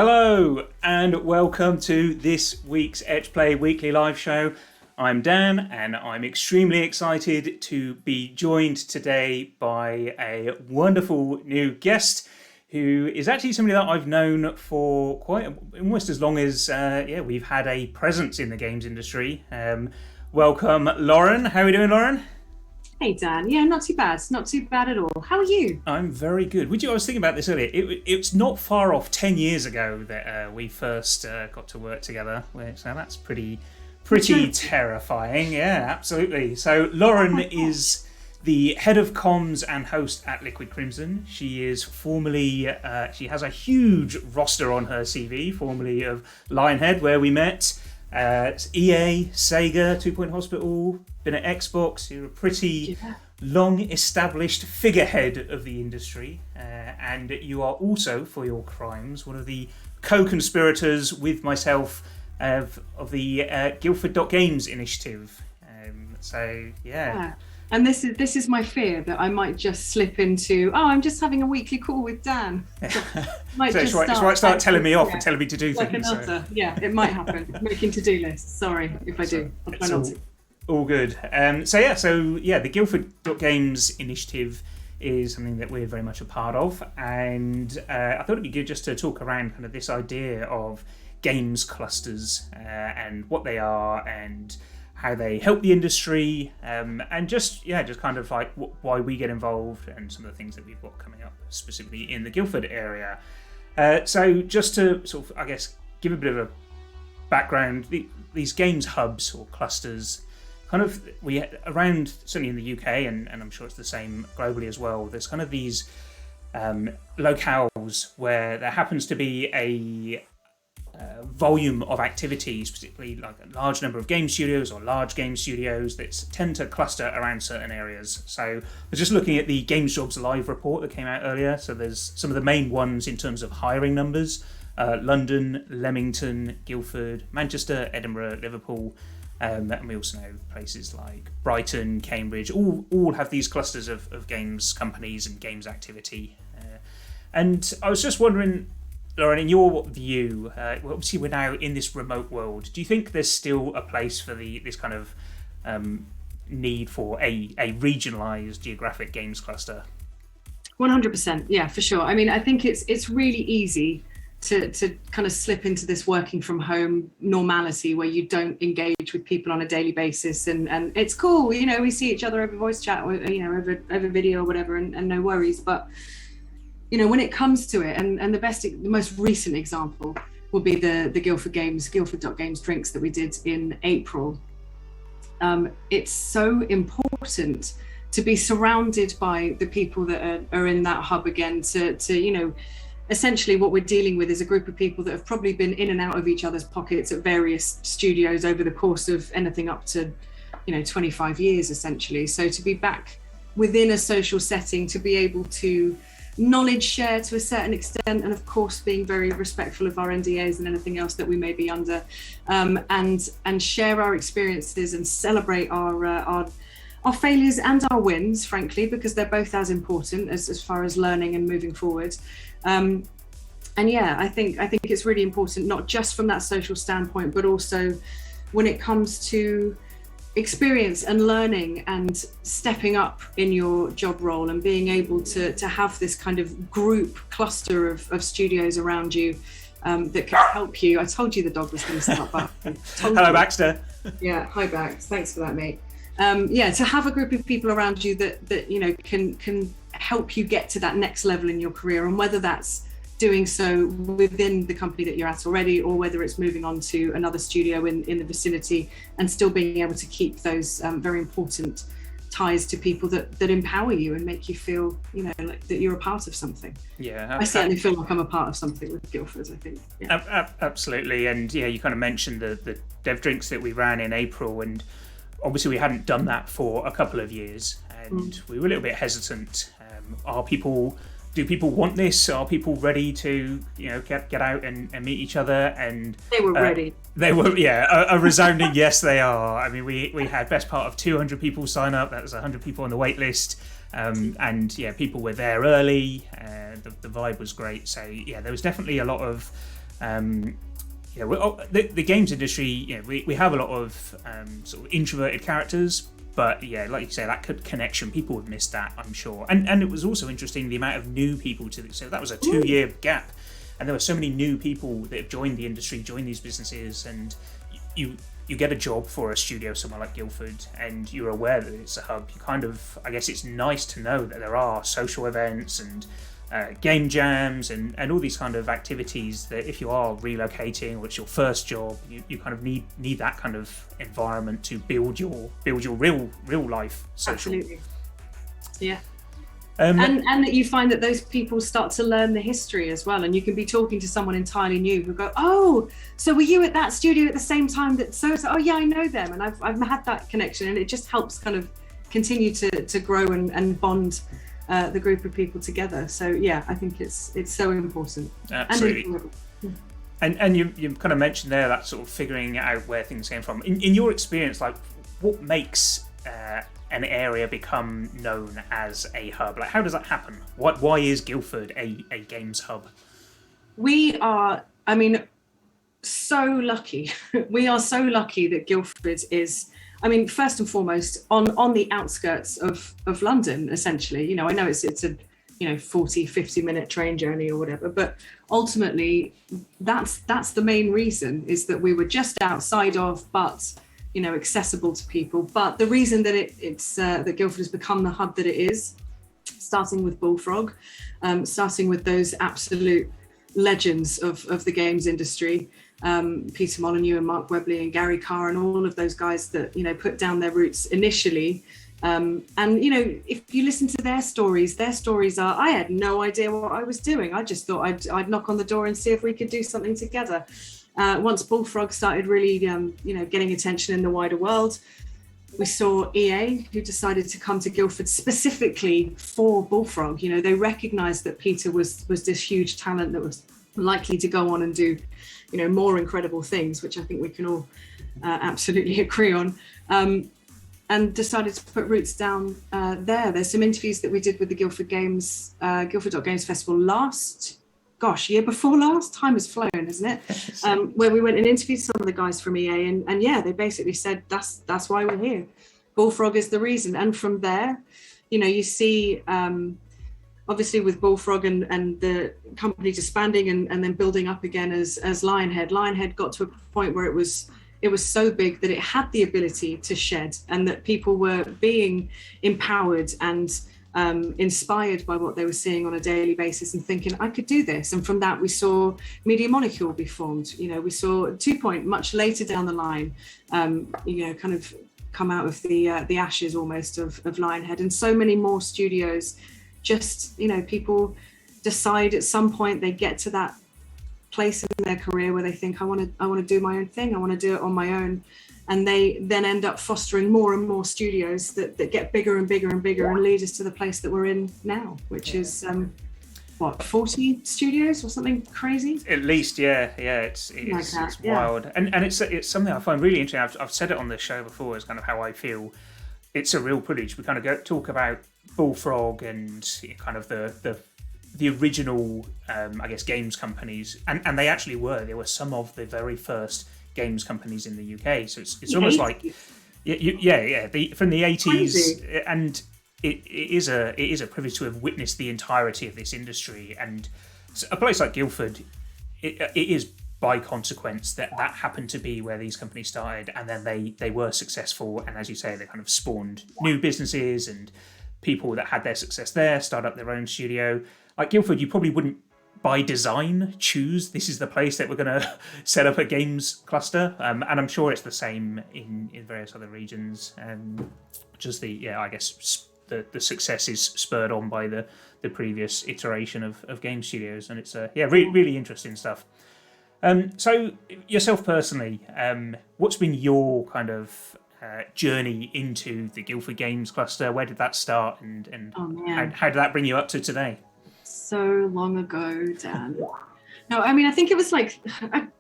Hello and welcome to this week's Etch Play Weekly Live Show. I'm Dan and I'm extremely excited to be joined today by a wonderful new guest who is actually somebody that I've known for almost as long as we've had a presence in the games industry. Welcome, Lauran. How are we doing, Lauran? Hey Dan, yeah, not too bad. Not too bad at all. How are you? I'm very good. I was thinking about this earlier. It's not far off 10 years ago that we first got to work together. So that's pretty terrifying. Yeah, absolutely. So Lauran is the head of comms and host at Liquid Crimson. She is formerly, she has a huge roster on her CV, formerly of Lionhead, where we met. EA, Sega, 2 Point Hospital, been at Xbox. You're a pretty long-established figurehead of the industry, and you are also, for your crimes, one of the co-conspirators with myself of the Guildford.Games initiative. And this is my fear, that I might just slip into, I'm just having a weekly call with Dan. Start telling me off and telling me to do like things. Yeah, it might happen. Making to-do lists. Sorry if I do. I'll try not to. All good. The Guildford.Games initiative is something that we're very much a part of, and I thought it'd be good just to talk around kind of this idea of games clusters and what they are and how they help the industry, and just kind of like why we get involved and some of the things that we've got coming up specifically in the Guildford area. So just to sort of, I guess, give a bit of a background, these games hubs or clusters, kind of around, certainly in the UK, and I'm sure it's the same globally as well, there's kind of these locales where there happens to be a volume of activities, particularly like a large number of game studios or large game studios that tend to cluster around certain areas. So I was just looking at the Games Jobs Live report that came out earlier. So there's some of the main ones in terms of hiring numbers: London, Leamington, Guildford, Manchester, Edinburgh, Liverpool, and we also know places like Brighton, Cambridge, all have these clusters of games companies and games activity. And I was just wondering, Lauran, in your view, obviously we're now in this remote world. Do you think there's still a place for this kind of need for a regionalised geographic games cluster? 100%, yeah, for sure. I mean, I think it's really easy to kind of slip into this working from home normality where you don't engage with people on a daily basis, and it's cool, we see each other over voice chat or over video or whatever, and no worries. But when it comes to it, and the most recent example will be the Guildford.Games drinks that we did in April. It's so important to be surrounded by the people that are in that hub again, to essentially what we're dealing with is a group of people that have probably been in and out of each other's pockets at various studios over the course of anything up to 25 years essentially. So to be back within a social setting, to be able to knowledge share to a certain extent, and of course being very respectful of our NDAs and anything else that we may be under, and share our experiences and celebrate our failures and our wins, frankly, because they're both as important as far as learning and moving forward. I think it's really important, not just from that social standpoint, but also when it comes to experience and learning and stepping up in your job role and being able to have this kind of group cluster of studios around you that can help you. I told you the dog was going to start barking. Hello, Baxter. Yeah, hi Bax. Thanks for that, mate. To have a group of people around you that can help you get to that next level in your career, and whether that's doing so within the company that you're at already, or whether it's moving on to another studio in the vicinity, and still being able to keep those very important ties to people that empower you and make you feel like that you're a part of something. I certainly feel like I'm a part of something with Guildford, I think. Absolutely. And you kind of mentioned the dev drinks that we ran in April, and obviously we hadn't done that for a couple of years, and we were a little bit hesitant. Do people want this? Are people ready to get out and meet each other? And they were ready. They were, a resounding yes, they are. I mean, we had best part of 200 people sign up. That was 100 people on the wait list, and people were there early. The vibe was great. So there was definitely a lot of The games industry, we have a lot of sort of introverted characters, but like you say, that connection, people have missed that, I'm sure. And it was also interesting the amount of new people so that was a 2-year gap, and there were so many new people that have joined the industry, joined these businesses, and you get a job for a studio somewhere like Guildford, and you're aware that it's a hub. You kind of, I guess it's nice to know that there are social events and game jams and all these kind of activities that if you are relocating or it's your first job, you kind of need that kind of environment to build your real life social. Absolutely. Yeah. And that you find that those people start to learn the history as well, and you can be talking to someone entirely new who go, oh, so were you at that studio at the same time that so oh yeah, I know them, and I've had that connection, and it just helps kind of continue to grow and bond the group of people together. So yeah, I think it's so important. Absolutely. And you kind of mentioned there that sort of figuring out where things came from. In your experience, like what makes an area become known as a hub? Like how does that happen? Why is Guildford a games hub? We are, so lucky. We are so lucky that Guildford is, first and foremost, on the outskirts of London, essentially. I know it's a 40-50 minute train journey or whatever, but ultimately that's the main reason, is that we were just outside of, but accessible to people. But the reason that it's that Guildford has become the hub that it is, starting with Bullfrog, starting with those absolute legends of the games industry, Peter Molyneux and Mark Webley and Gary Carr and all of those guys that put down their roots initially. And if you listen to their stories are, I had no idea what I was doing. I just thought I'd knock on the door and see if we could do something together. Once Bullfrog started really getting attention in the wider world, we saw EA, who decided to come to Guildford specifically for Bullfrog. They recognized that Peter was this huge talent that was likely to go on and do more incredible things, which I think we can all absolutely agree on, and decided to put roots down there. There's some interviews that we did with the Guildford.Games Festival year before last. Time has flown, isn't it? Where we went and interviewed some of the guys from EA, and yeah, they basically said that's why we're here. Bullfrog is the reason. And from there, you see obviously with Bullfrog and the company disbanding and then building up again as Lionhead. Lionhead got to a point where it was so big that it had the ability to shed, and that people were being empowered and inspired by what they were seeing on a daily basis and thinking, I could do this. And from that, we saw Media Molecule be formed. We saw 2 Point much later down the line, kind of come out of the ashes almost of Lionhead, and so many more studios. Just, people decide at some point they get to that place in their career where they think, I want to do my own thing. I want to do it on my own. And they then end up fostering more and more studios that get bigger and bigger and bigger and lead us to the place that we're in now, which is 40 studios or something crazy? At least, yeah. It's wild. And it's something I find really interesting. I've said it on the show before, is kind of how I feel. It's a real privilege. We kind of talk about Bullfrog and kind of the original, games companies, and they actually were some of the very first games companies in the UK. So it's almost like, from the 80s, crazy. And it is a privilege to have witnessed the entirety of this industry. And a place like Guildford, it is by consequence that happened to be where these companies started, and then they were successful, and as you say, they kind of spawned new businesses, and people that had their success there start up their own studio. Like Guildford, you probably wouldn't by design choose this is the place that we're going to set up a games cluster, and I'm sure it's the same in various other regions. Just the success is spurred on by the previous iteration of game studios, and it's really interesting stuff. So yourself personally, what's been your kind of journey into the Guildford Games cluster? Where did that start, and how did that bring you up to today? So long ago, Dan. No, I think it was like,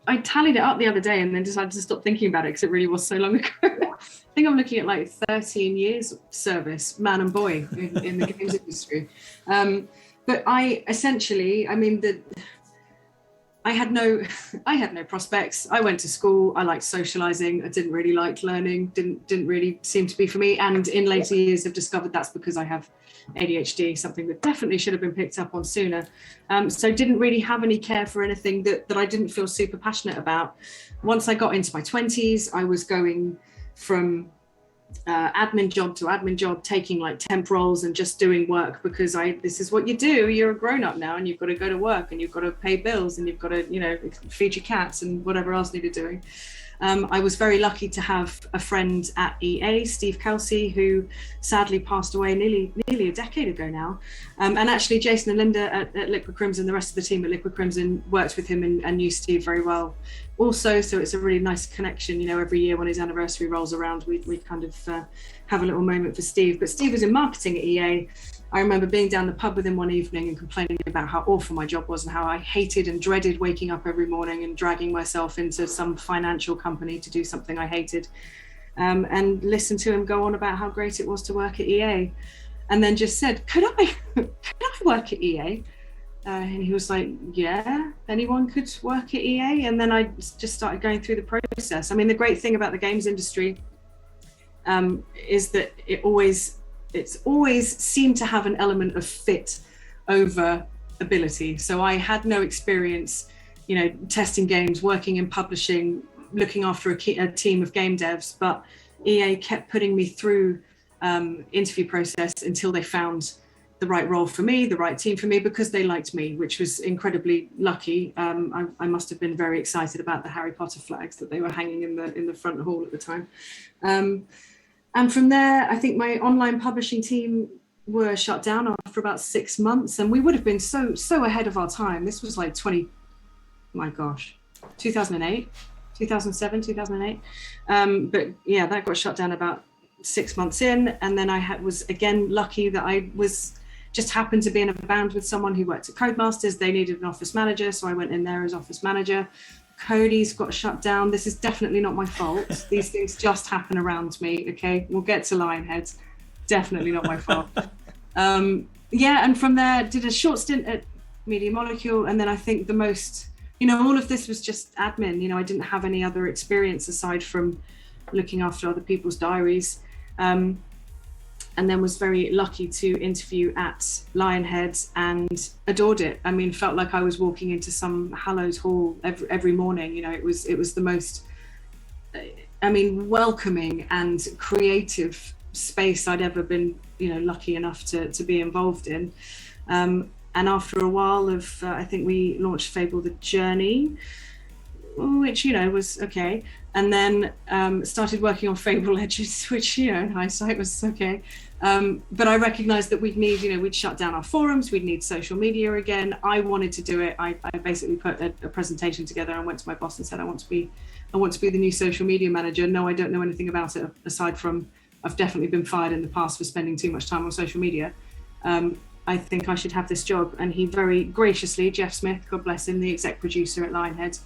I tallied it up the other day and then decided to stop thinking about it because it really was so long ago. I think I'm looking at like 13 years service, man and boy, in the games industry. But I essentially, I had no prospects. I went to school. I liked socializing. I didn't really like learning. Didn't really seem to be for me. And in later years, I've discovered that's because I have ADHD, something that definitely should have been picked up on sooner. So didn't really have any care for anything that I didn't feel super passionate about. Once I got into my 20s, I was going from admin job to admin job, taking like temp roles and just doing work because this is what you do. You're a grown up now and you've got to go to work and you've got to pay bills and you've got to, feed your cats and whatever else needed doing. I was very lucky to have a friend at EA, Steve Kelsey, who sadly passed away nearly a decade ago now. And actually Jason and Linda at Liquid Crimson, the rest of the team at Liquid Crimson worked with him and knew Steve very well also. So it's a really nice connection. Every year when his anniversary rolls around, we kind of have a little moment for Steve. But Steve was in marketing at EA. I remember being down the pub with him one evening and complaining about how awful my job was and how I hated and dreaded waking up every morning and dragging myself into some financial company to do something I hated, and listened to him go on about how great it was to work at EA, and then just said, could I work at EA? And he was like, yeah, anyone could work at EA. And then I just started going through the process. I mean, the great thing about the games industry is that it's always seemed to have an element of fit over ability. So I had no experience, testing games, working in publishing, looking after a team of game devs, but EA kept putting me through interview process until they found the right role for me, the right team for me, because they liked me, which was incredibly lucky. I must have been very excited about the Harry Potter flags that they were hanging in the front hall at the time. And from there, I think my online publishing team were shut down after about 6 months, and we would have been so ahead of our time. This was like 2008, 2007, 2008. But yeah, that got shut down about 6 months in. And then I was again lucky that I just happened to be in a band with someone who worked at Codemasters. They needed an office manager, so I went in there as office manager. Cody's got shut down. This is definitely not my fault. These things just happen around me. Okay, we'll get to Lionhead. Definitely not my fault. And from there, did a short stint at Media Molecule, and then I think the most, all of this was just admin. I didn't have any other experience aside from looking after other people's diaries. And then was very lucky to interview at Lionhead and adored it. I mean, felt like I was walking into some hallowed hall every morning. It was the most, welcoming and creative space I'd ever been, lucky enough to be involved in. And after a while of, I think we launched Fable: The Journey, which, was okay. And then started working on Fable Legends, which, in hindsight was okay. But I recognized that we'd shut down our forums, we'd need social media again. I wanted to do it. I basically put a presentation together and went to my boss and said, I want to be the new social media manager. No, I don't know anything about it, aside from I've definitely been fired in the past for spending too much time on social media. I think I should have this job. And he very graciously, Jeff Smith, God bless him, the exec producer at Lionhead,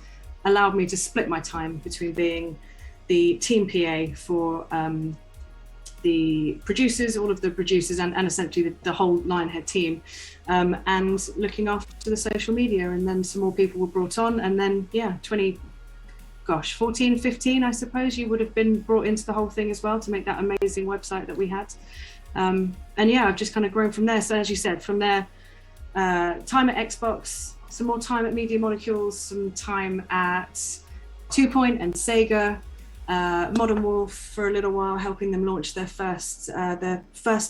allowed me to split my time between being the team PA for the producers, all of the producers, and essentially the whole Lionhead team, and looking after the social media. And then some more people were brought on, and then 14, 15, I suppose, you would have been brought into the whole thing as well to make that amazing website that we had. I've just kind of grown from there. So as you said, from there, time at Xbox, some more time at Media Molecules, some time at 2 Point and Sega, Modern Wolf for a little while, helping them launch their first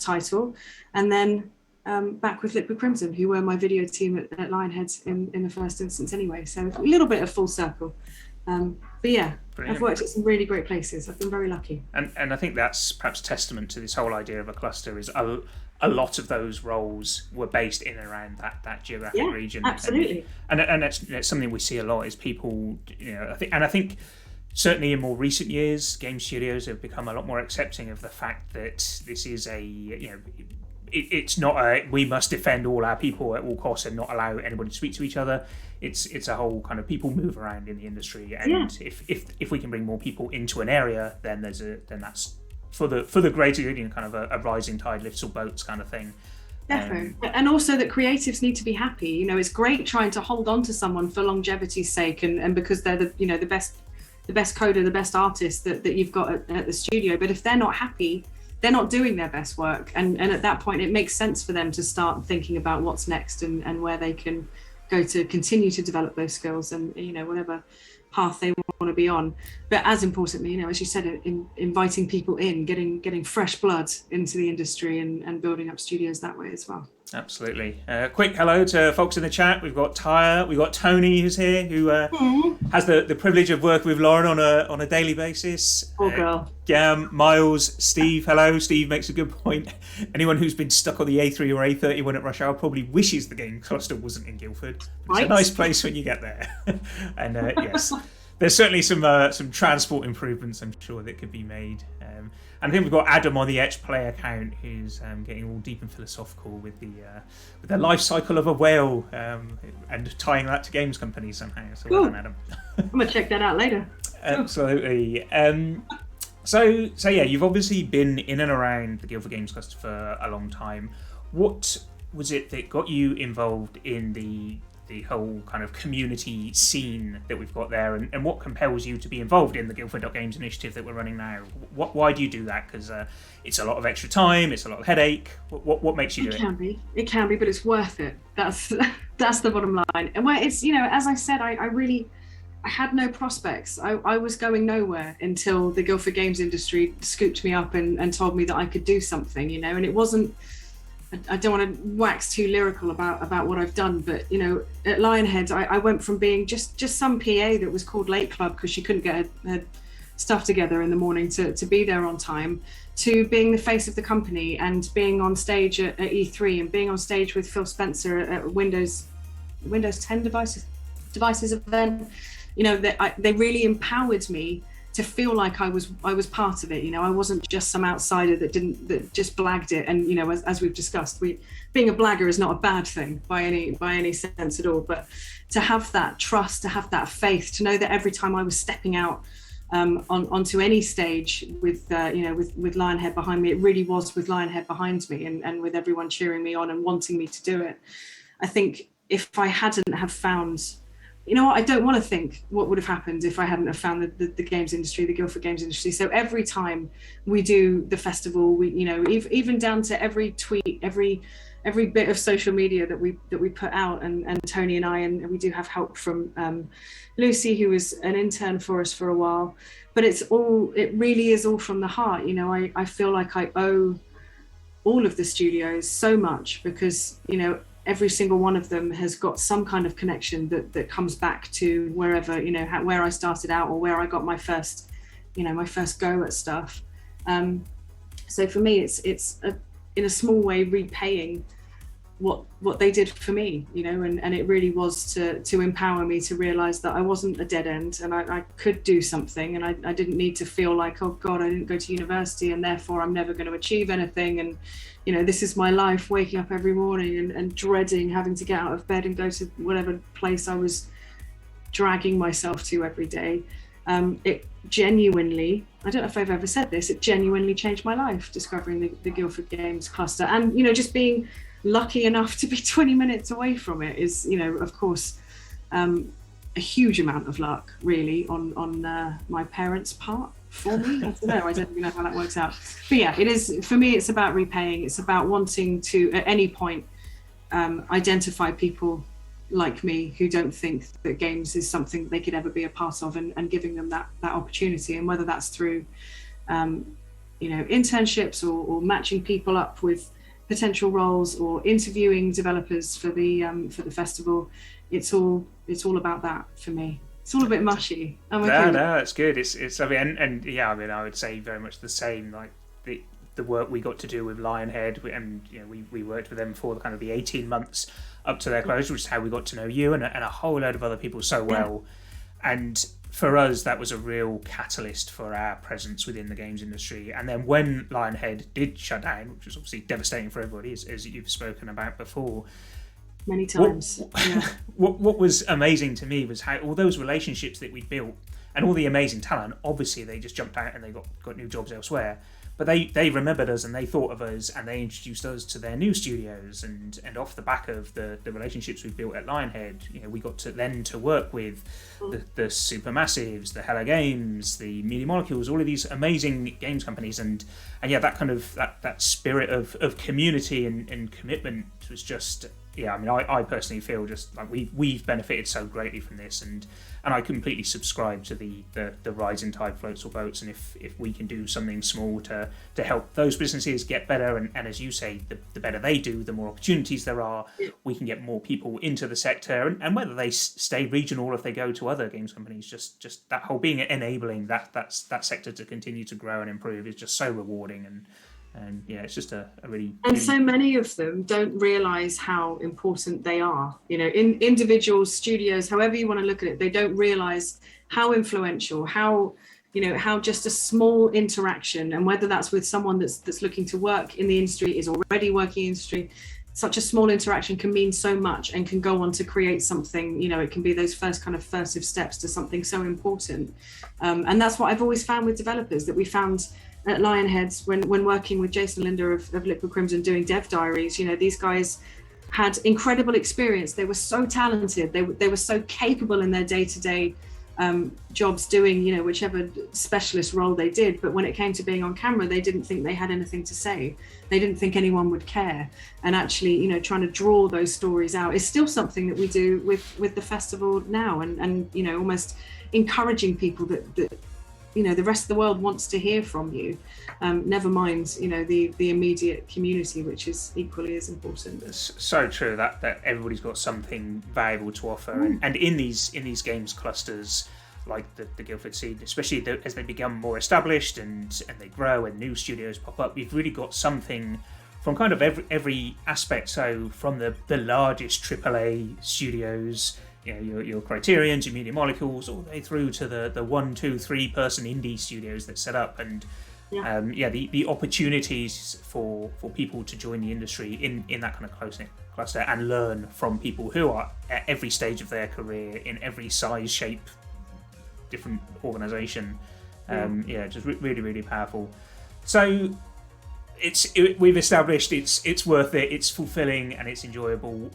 title, and then back with Liquid Crimson, who were my video team at Lionhead in the first instance anyway. So a little bit of full circle. But yeah, brilliant. I've worked at some really great places. I've been very lucky. And I think that's perhaps testament to this whole idea of a cluster, is a lot of those roles were based in and around that geographic region. Absolutely. And that's something we see a lot, is people, I think certainly in more recent years, game studios have become a lot more accepting of the fact that this is it's not a we must defend all our people at all costs and not allow anybody to speak to each other. It's a whole kind of people move around in the industry, and if we can bring more people into an area, then that's for the greater good, kind of a rising tide lifts all boats kind of thing. Definitely. And also that creatives need to be happy. You know, it's great trying to hold on to someone for longevity's sake and because they're the best coder, the best artist that you've got at the studio. But if they're not happy, they're not doing their best work. And at that point, it makes sense for them to start thinking about what's next and where they can go to continue to develop those skills and, you know, whatever path they want to be on. But as importantly, you know, as you said, inviting people in, getting fresh blood into the industry and building up studios that way as well. Absolutely. Quick hello to folks in the chat. We've got Tyre, we've got Tony who's here, who has the privilege of working with Lauran on a daily basis. Poor girl. Gam, Miles, Steve, hello. Steve makes a good point. Anyone who's been stuck on the A3 or A31 at rush hour probably wishes the game cluster wasn't in Guildford. It's a nice place when you get there. And yes, there's certainly some transport improvements, I'm sure, that could be made. And I think we've got Adam on the Etch play account who's getting all deep and philosophical with the life cycle of a whale and tying that to games companies somehow. So well done, Adam. I'm going to check that out later. Absolutely. So yeah, you've obviously been in and around the Guildford.Games cluster for a long time. What was it that got you involved in the whole kind of community scene that we've got there, and what compels you to be involved in the Guildford.Games initiative that we're running now? Why do you do that? Because it's a lot of extra time, it's a lot of headache. What makes you do it? It can be, but it's worth it. That's the bottom line. And where it's, you know, as I said, I had no prospects. I was going nowhere until the Guildford.Games industry scooped me up and told me that I could do something, you know. And it wasn't, I don't want to wax too lyrical about what I've done, but, you know, at Lionhead, I went from being just some PA that was called Late Club because she couldn't get her stuff together in the morning to be there on time, to being the face of the company and being on stage at E3 and being on stage with Phil Spencer at Windows 10 devices event. You know, they really empowered me to feel like I was part of it. You know, I wasn't just some outsider that just blagged it. And, you know, as we've discussed, being a blagger is not a bad thing by any sense at all. But to have that trust, to have that faith, to know that every time I was stepping out onto any stage with Lionhead behind me, it really was with Lionhead behind me and with everyone cheering me on and wanting me to do it. I think if I hadn't have found, you know what, I don't want to think what would have happened if I hadn't have found the games industry, the Guildford.Games industry. So every time we do the festival, we, you know, even down to every tweet, every bit of social media that we put out, and Tony and I, and we do have help from Lucy, who was an intern for us for a while, but it really is all from the heart. You know, I feel like I owe all of the studios so much because, you know, every single one of them has got some kind of connection that comes back to wherever, you know, where I started out or where I got my first go at stuff. So for me, it's in a small way repaying what they did for me, you know, and it really was to empower me to realize that I wasn't a dead end and I could do something, and I didn't need to feel like, oh God, I didn't go to university and therefore I'm never going to achieve anything. And, you know, this is my life, waking up every morning and dreading having to get out of bed and go to whatever place I was dragging myself to every day. It genuinely, I don't know if I've ever said this, it genuinely changed my life, discovering the Guildford.Games cluster. And, you know, just being lucky enough to be 20 minutes away from it is, you know, of course, a huge amount of luck, really, on my parents' part for me. I don't even know how that works out. But yeah, it is, for me, it's about repaying. It's about wanting to, at any point, identify people like me who don't think that games is something they could ever be a part of, and giving them that opportunity. And whether that's through, you know, internships or matching people up with potential roles or interviewing developers for the festival, it's all about that for me. It's all a bit mushy. No, it's good. It's I mean, and yeah, I mean, I would say very much the same. Like the work we got to do with Lionhead, and you know, we worked with them for the kind of the 18 months up to their closure, which is how we got to know you and a whole load of other people so well. And for us, that was a real catalyst for our presence within the games industry. And then when Lionhead did shut down, which was obviously devastating for everybody, as you've spoken about before, many times. What was amazing to me was how all those relationships that we built and all the amazing talent, obviously they just jumped out and they got new jobs elsewhere. But they remembered us and they thought of us and they introduced us to their new studios, and off the back of the relationships we built at Lionhead, we got to work with the Supermassives, the Hello Games, the Media Molecules, all of these amazing games companies, and yeah, that kind of that spirit of community and commitment was just, yeah, I mean, I personally feel just like we've benefited so greatly from this, and I completely subscribe to the rising tide floats all boats, and if we can do something small to help those businesses get better, and as you say, the better they do, the more opportunities there are, we can get more people into the sector, and whether they stay regional or if they go to other games companies, just that whole being enabling that sector to continue to grow and improve is just so rewarding, and yeah, it's just a really... And so many of them don't realise how important they are. In individual studios, however you want to look at it, they don't realise how influential, how just a small interaction, and whether that's with someone that's looking to work in the industry, is already working in the industry, such a small interaction can mean so much and can go on to create something. It can be those first kind of furtive steps to something so important. And that's what I've always found with developers, that we found at Lionheads when working with Jason and Linda of Liquid Crimson doing dev diaries. These guys had incredible experience. They were so talented. They were so capable in their day-to-day jobs, doing whichever specialist role they did. But when it came to being on camera, they didn't think they had anything to say. They didn't think anyone would care. And actually, trying to draw those stories out is still something that we do with the festival now, and almost encouraging people that the rest of the world wants to hear from you, never mind the immediate community, which is equally as important. It's so true that everybody's got something valuable to offer, and in these games clusters like the Guildford scene, especially as they become more established and they grow and new studios pop up, you've really got something from kind of every aspect. So from the largest AAA studios, your Criterions, your Media Molecules, all the way through to the 1, 2, 3 person indie studios that set up, and the opportunities for people to join the industry in that kind of close-knit cluster and learn from people who are at every stage of their career, in every size, shape, different organisation. Just really, really powerful. So we've established it's worth it, it's fulfilling, and it's enjoyable.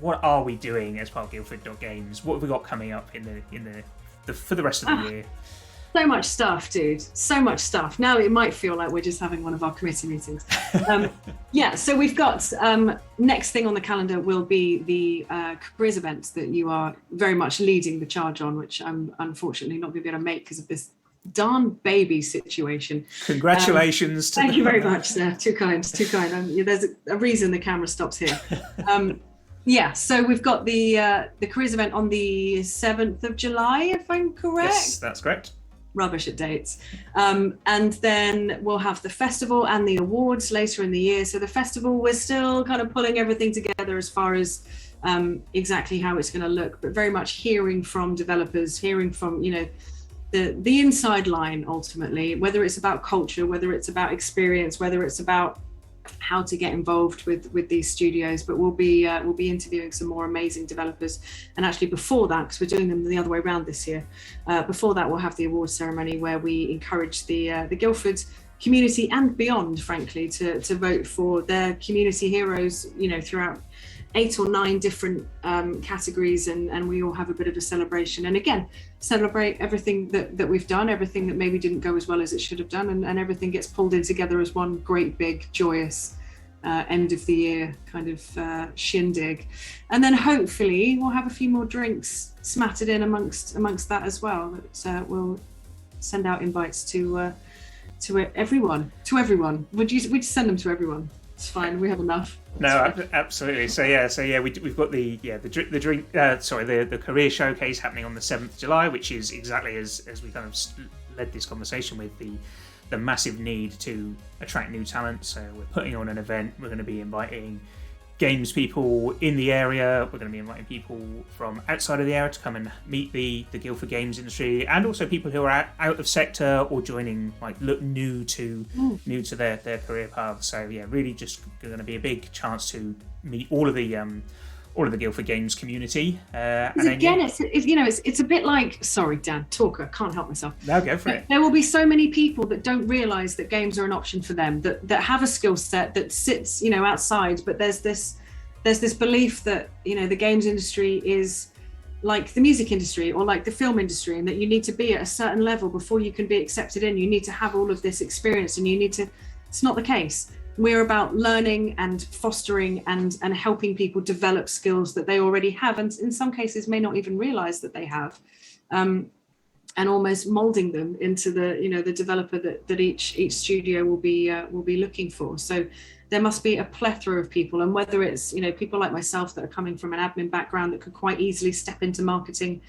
What are we doing as part of Guildford.Games? What have we got coming up for the rest of the year? So much stuff, dude. So much stuff. Now it might feel like we're just having one of our committee meetings. So we've got next thing on the calendar will be the careers events that you are very much leading the charge on, which I'm unfortunately not going to be able to make because of this darn baby situation. Congratulations. Thank you very much, sir. Too kind. There's a reason the camera stops here. So we've got the careers event on the 7th of July, if I'm correct. Yes, that's correct. Rubbish at dates. And then we'll have the festival and the awards later in the year. So the festival, we're still kind of pulling everything together as far as exactly how it's going to look, but very much hearing from developers, hearing from, the inside line ultimately, whether it's about culture, whether it's about experience, whether it's about how to get involved with these studios. But we'll be interviewing some more amazing developers, and actually before that, because we're doing them the other way around this year, before that we'll have the awards ceremony where we encourage the Guildford community and beyond, frankly, to vote for their community heroes, throughout 8 or 9 different categories, and we all have a bit of a celebration, and again celebrate everything that we've done, everything that maybe didn't go as well as it should have done, and everything gets pulled in together as one great big joyous end of the year kind of shindig. And then hopefully we'll have a few more drinks smattered in amongst that as well. We'll send out invites to everyone. Would you send them to everyone? It's fine, we have enough. No, absolutely. So we've got the career showcase happening on the 7th of July, which is exactly as we kind of led this conversation with the massive need to attract new talent. So we're putting on an event. We're going to be inviting games people in the area. We're going to be inviting people from outside of the area to come and meet the Guildford.Games industry, and also people who are out of sector or joining, like look new to their career path. So yeah, really just going to be a big chance to meet all of the all of the Guildford.Games community. And again, it's a bit like, sorry, Dan, talker, can't help myself. No, go for it. There will be so many people that don't realise that games are an option for them, that have a skill set that sits, outside. But there's this belief that, the games industry is like the music industry or like the film industry, and that you need to be at a certain level before you can be accepted in. You need to have all of this experience, and it's not the case. We're about learning and fostering and helping people develop skills that they already have, and in some cases may not even realize that they have, and almost molding them into the developer that each studio will be looking for. So there must be a plethora of people, and whether it's people like myself that are coming from an admin background that could quite easily step into marketing,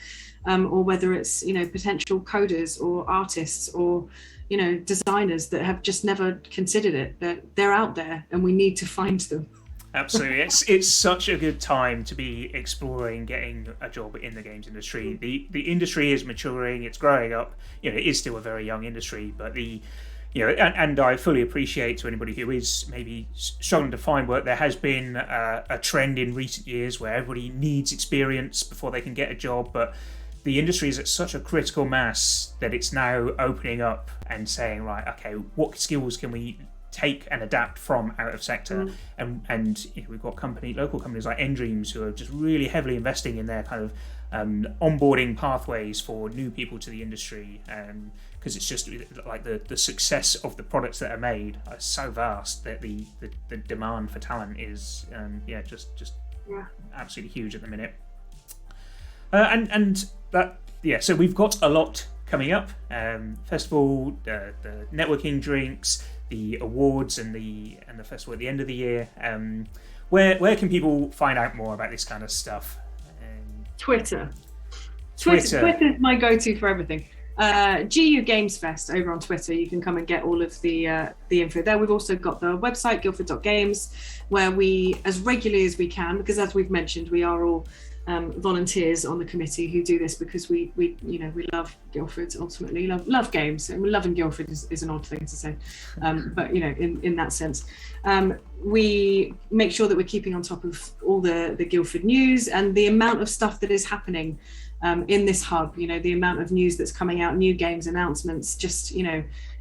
or whether it's potential coders or artists or designers that have just never considered it, that they're out there and we need to find them. Absolutely. It's such a good time to be exploring getting a job in the games industry. The industry is maturing, it's growing up. It is still a very young industry, but and I fully appreciate, to anybody who is maybe struggling to find work, there has been a trend in recent years where everybody needs experience before they can get a job, but the industry is at such a critical mass that it's now opening up and saying, right, okay, what skills can we take and adapt from out of sector? And we've got local companies like Endreams who are just really heavily investing in their kind of onboarding pathways for new people to the industry, because it's just like the success of the products that are made are so vast that the demand for talent is just absolutely huge at the minute. So we've got a lot coming up. First of all, the networking drinks, the awards, and the festival at the end of the year. Where can people find out more about this kind of stuff? Twitter is my go-to for everything. GU Games Fest over on Twitter. You can come and get all of the info there. We've also got the website Guildford.Games, where we, as regularly as we can, because as we've mentioned, we are all volunteers on the committee who do this because we love Guildford, ultimately love games, and loving Guildford is an odd thing to say, but in that sense, we make sure that we're keeping on top of all the Guildford news and the amount of stuff that is happening in this hub. The amount of news that's coming out, new games announcements, just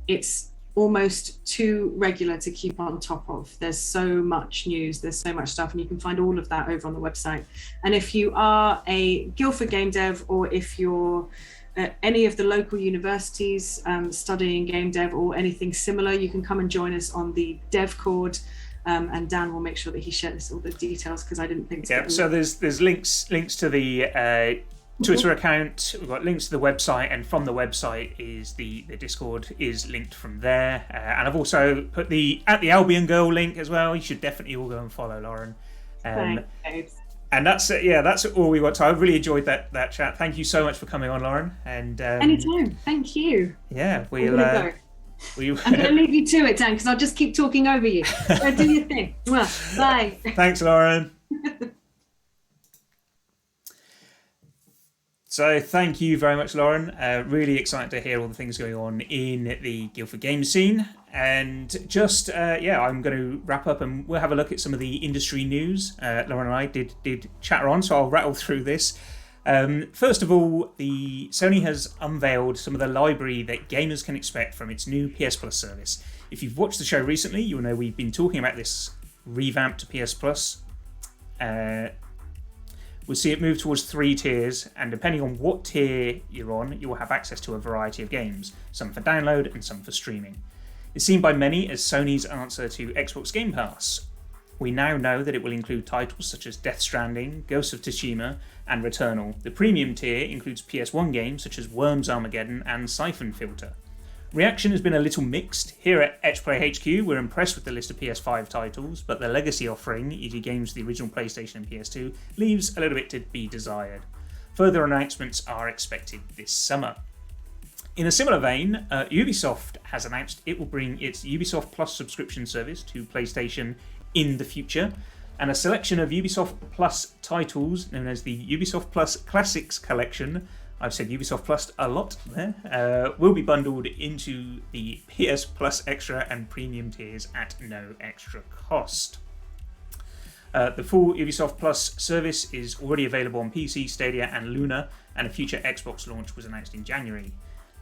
it's almost too regular to keep on top of. There's so much news, there's so much stuff, and you can find all of that over on the website. And if you are a Guildford game dev, or if you're at any of the local universities studying game dev or anything similar, you can come and join us on the dev cord, and Dan will make sure that he shares all the details, because I didn't think so there's links to the Twitter account, we've got links to the website, and from the website is the Discord is linked from there, and I've also put the Albion Girl link as well. You should definitely all go and follow Lauran. Thanks. And that's all we got. So I really enjoyed that chat. Thank you so much for coming on, Lauran. And anytime. Thank you. Yeah, I'm going to leave you to it, Dan, because I'll just keep talking over you. So do your thing. Well, bye. Thanks, Lauran. So thank you very much, Lauran. Really excited to hear all the things going on in the Guildford Games scene. And just, I'm going to wrap up and we'll have a look at some of the industry news. Lauran and I did chatter on, so I'll rattle through this. First of all, Sony has unveiled some of the library that gamers can expect from its new PS Plus service. If you've watched the show recently, you'll know we've been talking about this revamped PS Plus. We'll see it move towards 3 tiers, and depending on what tier you're on, you will have access to a variety of games, some for download and some for streaming. It's seen by many as Sony's answer to Xbox Game Pass. We now know that it will include titles such as Death Stranding, Ghost of Tsushima, and Returnal. The premium tier includes PS1 games such as Worms Armageddon and Siphon Filter. Reaction has been a little mixed. Here at Etch Play HQ, we're impressed with the list of PS5 titles, but the legacy offering, e.g. games for the original PlayStation and PS2, leaves a little bit to be desired. Further announcements are expected this summer. In a similar vein, Ubisoft has announced it will bring its Ubisoft Plus subscription service to PlayStation in the future, and a selection of Ubisoft Plus titles, known as the Ubisoft Plus Classics Collection, I've said Ubisoft Plus a lot there, will be bundled into the PS Plus Extra and Premium tiers at no extra cost. The full Ubisoft Plus service is already available on PC, Stadia, and Luna, and a future Xbox launch was announced in January.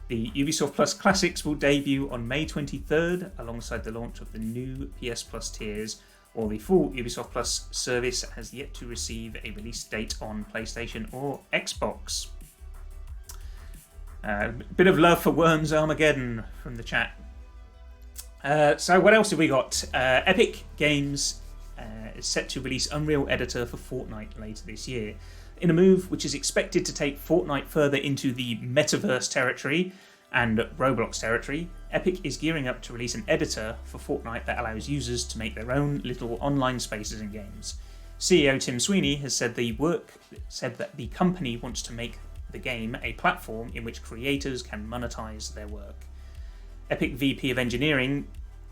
The Ubisoft Plus Classics will debut on May 23rd, alongside the launch of the new PS Plus tiers, while the full Ubisoft Plus service has yet to receive a release date on PlayStation or Xbox. Bit of love for Worms Armageddon from the chat. So what else have we got? Epic Games is set to release Unreal Editor for Fortnite later this year. In a move which is expected to take Fortnite further into the metaverse territory and Roblox territory, Epic is gearing up to release an editor for Fortnite that allows users to make their own little online spaces and games. CEO Tim Sweeney has said that the company wants to make the game a platform in which creators can monetize their work. Epic VP of Engineering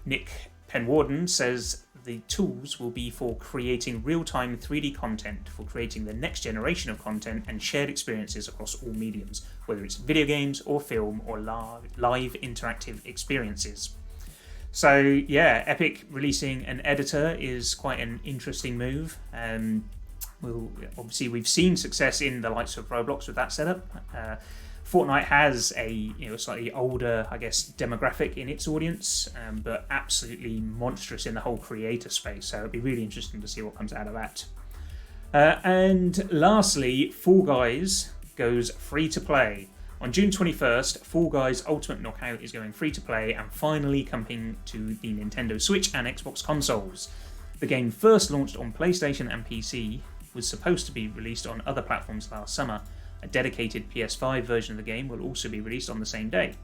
Nick Penwarden says the tools will be for creating real-time 3D content, for creating the next generation of content and shared experiences across all mediums, whether it's video games or film or live interactive experiences. So yeah, Epic releasing an editor is quite an interesting move. Obviously we've seen success in the likes of Roblox with that setup. Fortnite has a slightly older, I guess, demographic in its audience, but absolutely monstrous in the whole creator space. So it'd be really interesting to see what comes out of that. And lastly, Fall Guys goes free to play. On June 21st, Fall Guys Ultimate Knockout is going free to play and finally coming to the Nintendo Switch and Xbox consoles. The game first launched on PlayStation and PC, was supposed to be released on other platforms last summer. A dedicated PS5 version of the game will also be released on the same day.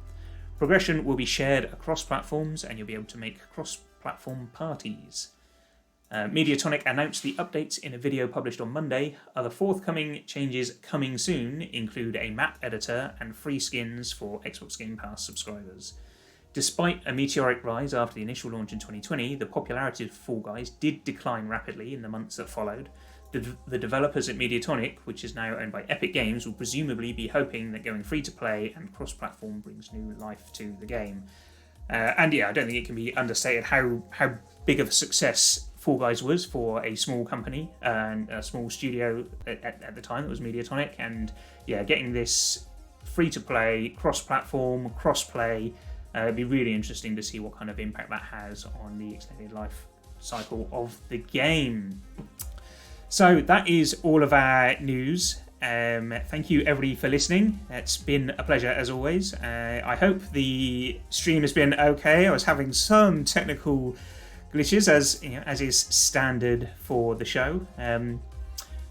Progression will be shared across platforms and you'll be able to make cross-platform parties. Mediatonic announced the updates in a video published on Monday. Other forthcoming changes coming soon include a map editor and free skins for Xbox Game Pass subscribers. Despite a meteoric rise after the initial launch in 2020, the popularity of Fall Guys did decline rapidly in the months that followed. The developers at Mediatonic, which is now owned by Epic Games, will presumably be hoping that going free to play and cross-platform brings new life to the game. And yeah, I don't think it can be understated how big of a success Fall Guys was for a small company and a small studio at the time. It was Mediatonic, and yeah, getting this free to play, cross-platform, cross-play, it'd be really interesting to see what kind of impact that has on the extended life cycle of the game. So that is all of our news. Thank you everybody for listening. It's been a pleasure as always. I hope the stream has been okay. I was having some technical glitches as is standard for the show.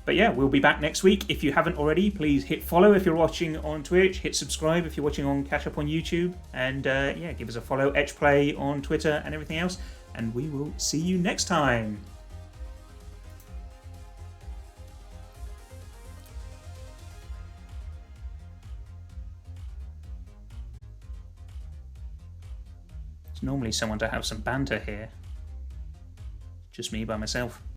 But yeah, we'll be back next week. If you haven't already, please hit follow if you're watching on Twitch, hit subscribe if you're watching on Catch Up on YouTube, and yeah, give us a follow, Etch Play on Twitter and everything else. And we will see you next time. It's normally someone to have some banter here. Just me by myself.